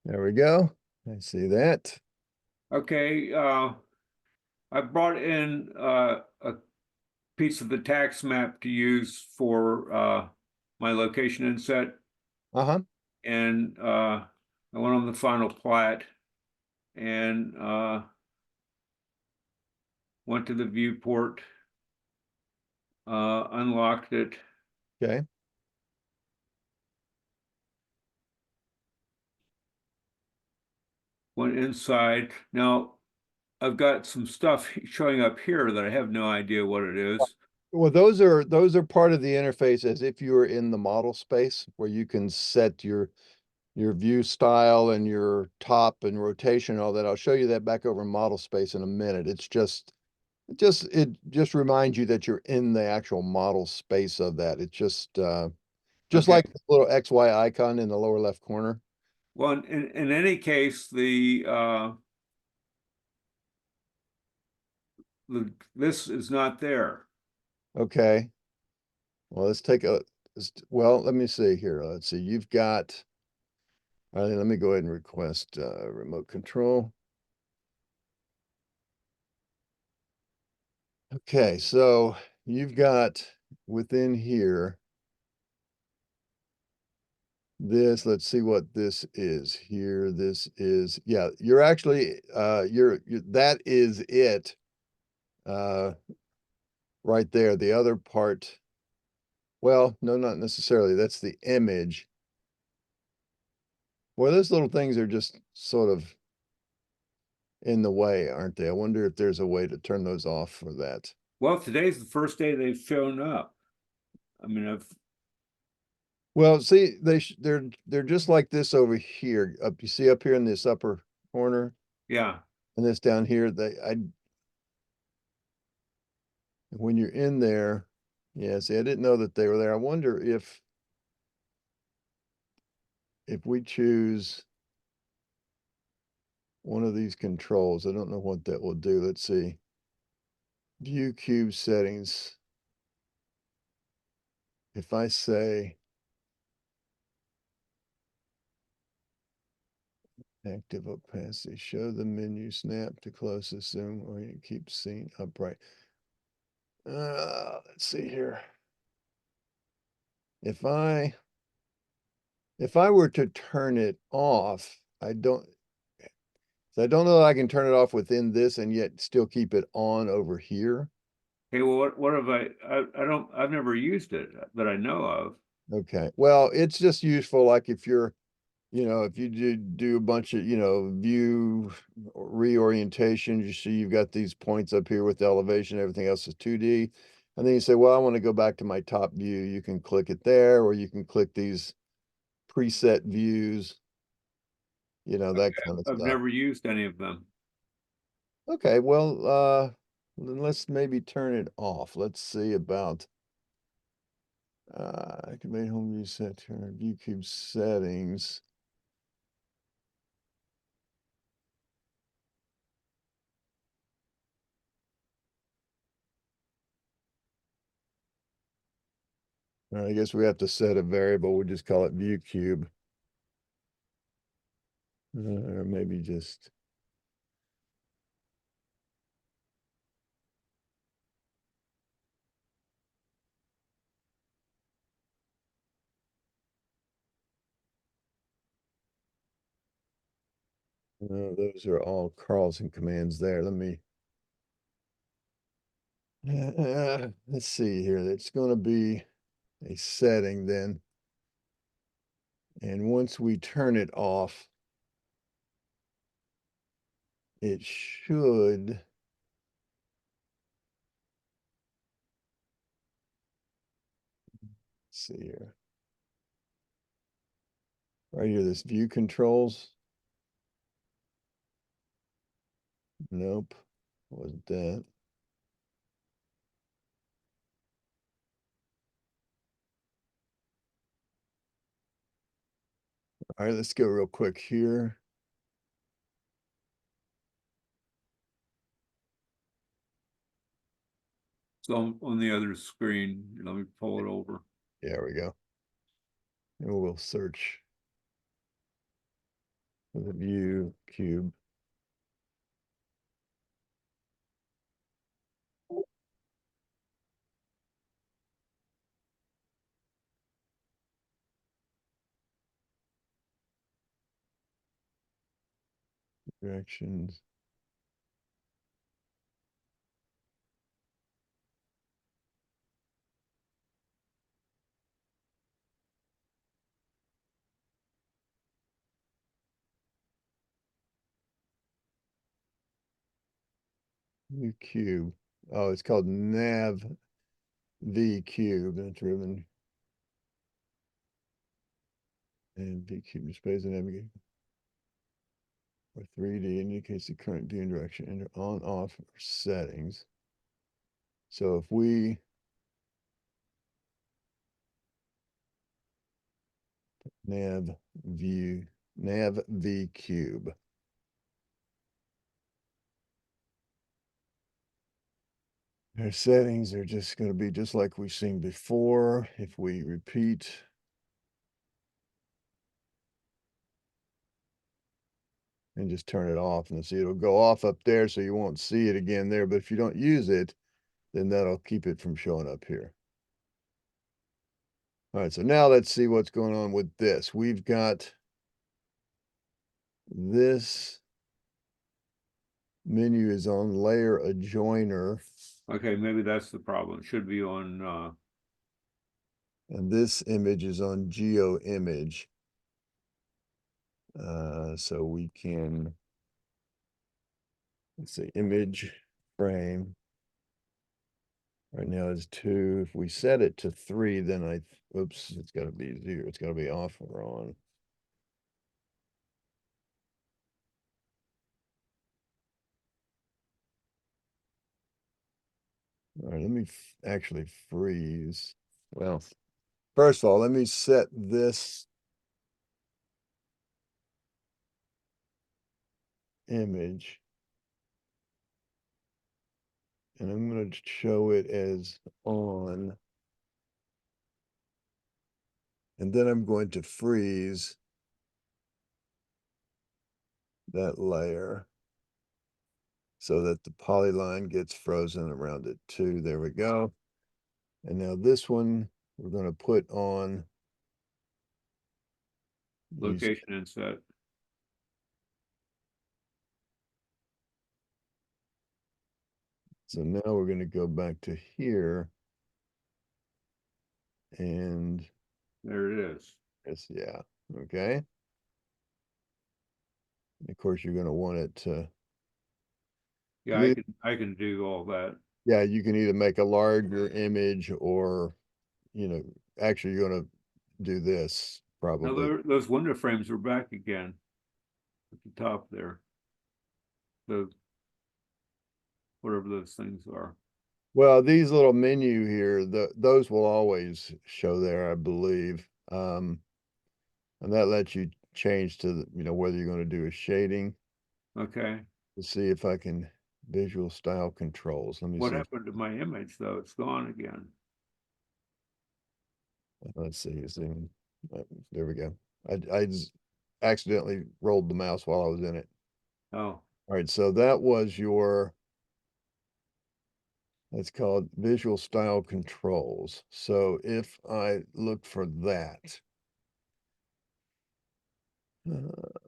There we go. I see that. Okay, I brought in a piece of the tax map to use for my location inset, Uh-huh. and I went on the final plat and went to the viewport, unlocked it, Okay. went inside. Now I've got some stuff showing up here that I have no idea what it is. Well, those are part of the interface as if you were in the model space where you can set your view style and your top and rotation and all that. I'll show you that back over in model space in a minute. It just reminds you that you're in the actual model space of that. It's just Okay. like the little XY icon in the lower left corner. Well, in any case, this is not there. Okay. Well, let me see here. Let's see. All right, let me go ahead and request remote control. Okay, so you've got within here this, let's see what this is here. This is, yeah, you're actually, that is it, uh, right there. The other part, well, no, not necessarily. That's the image. Well, those little things are just sort of in the way, aren't they? I wonder if there's a way to turn those off for that. Well, today's the first day they've shown up. I mean, Well, see, they're just like this over here. You see up here in this upper corner yeah. and this down here, when you're in there, yeah, see, I didn't know that they were there. I wonder if we choose one of these controls, I don't know what that will do. Let's see. View cube settings. If I say active opacity, show the menu snap to closest zoom, or you keep scene upright. Let's see here. If I if I were to turn it off, I don't know that I can turn it off within this and yet still keep it on over here. Hey, well, what have I've never used it that I know of. Okay. Well, it's just useful like if you're, if you do a bunch of, view reorientation, you see you've got these points up here with the elevation, everything else is 2D. And then you say, well, I want to go back to my top view. You can click it there, or you can click these preset views, that kind of I've stuff. never used any of them. Okay, well, then let's maybe turn it off. Let's see about activate home view set, turn view cube settings. I guess we have to set a variable. We'll just call it view cube. Or maybe just, those are all Carlson commands there. Let's see here. It's going to be a setting then. And once we turn it off, it should, let's see here. Right here, this view controls. Nope, wasn't that. All right, let's go real quick here. So on the other screen, let me pull it over. There we go. And we'll search. with a view cube. Directions. View cube. Oh, it's called nav V cube. That's driven. And V cube displays the navigation or 3D indicates the current viewing direction. Enter on, off, or settings. So if we nav V cube. Our settings are just going to be just like we've seen before. If we repeat and just turn it off, and see it'll go off up there, so you won't see it again there. But if you don't use it, then that'll keep it from showing up here. All right, so now let's see what's going on with this. We've got this menu is on layer adjoiner, Okay, maybe that's the problem. It should be on, and this image is on geo image. So we can, let's see, image frame. Right now it's 2. If we set it to 3, then oops, it's got to be 0. It's got to be off or on. All right, let me actually freeze. Well, first of all, let me set this image, and I'm going to show it as on, and then I'm going to freeze that layer so that the polyline gets frozen around it too. There we go. And now this one we're going to put on location inset. So now we're going to go back to here, and There it is. yeah, okay. And of course, you're going to want it to, Yeah, I can do all that. yeah, you can either make a larger image or, actually you're going to do this Now, probably. those window frames are back again at the top there. The whatever those things are. Well, these little menu here, those will always show there, I believe. And that lets you change to whether you're going to do a shading. Okay. Let's see if I can visual style controls. Let me What see. happened to my image though? It's gone again. Let's see. There we go. I accidentally rolled the mouse while I was in it. Oh, All right, so that was that's called visual style controls. So if I look for that, uh,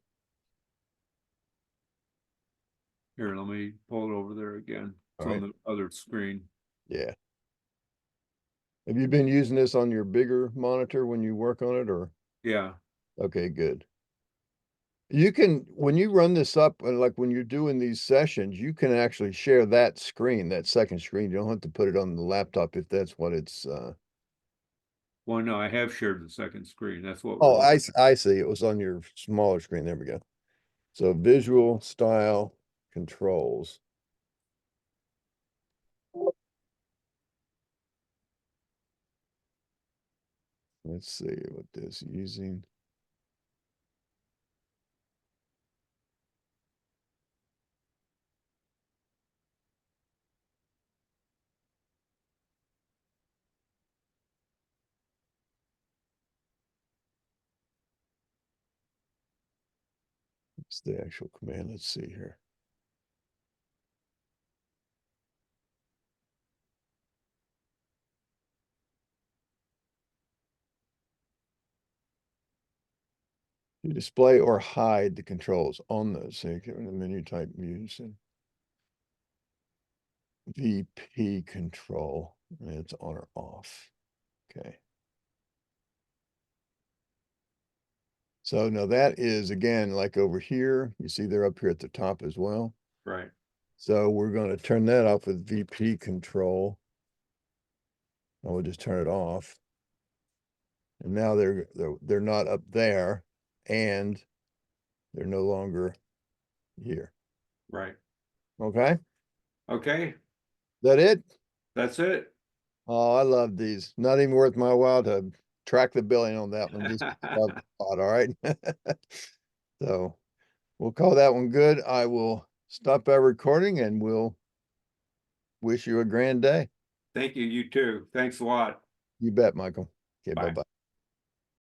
here, let me pull it over there again. It's all on right, the other screen. yeah. Have you been using this on your bigger monitor when you work on it, or? Yeah. Okay, good. You can, when you run this up, and like when you're doing these sessions, you can actually share that screen, that second screen. You don't have to put it on the laptop if that's what it's, Well, no, I have shared the second screen. That's what we're oh, looking. I see. It was on your smaller screen. There we go. So visual style controls. Let's see what this using. It's the actual command. Let's see here. To display or hide the controls on those. So the menu type using VP control. And it's on or off. Okay. So now that is again, like over here, you see they're up here at the top as well. Right. So we're going to turn that off with VP control. And we'll just turn it off. And now they're not up there and they're no longer here. Right. Okay. Okay. Is that it? That's it. Oh, I love these. Not even worth my while to track the billing on that one. Just love the thought, all right. So we'll call that one good. I will stop our recording and we'll wish you a grand day. Thank you. You too. Thanks a lot. You bet, Michael. Okay, Bye. bye-bye.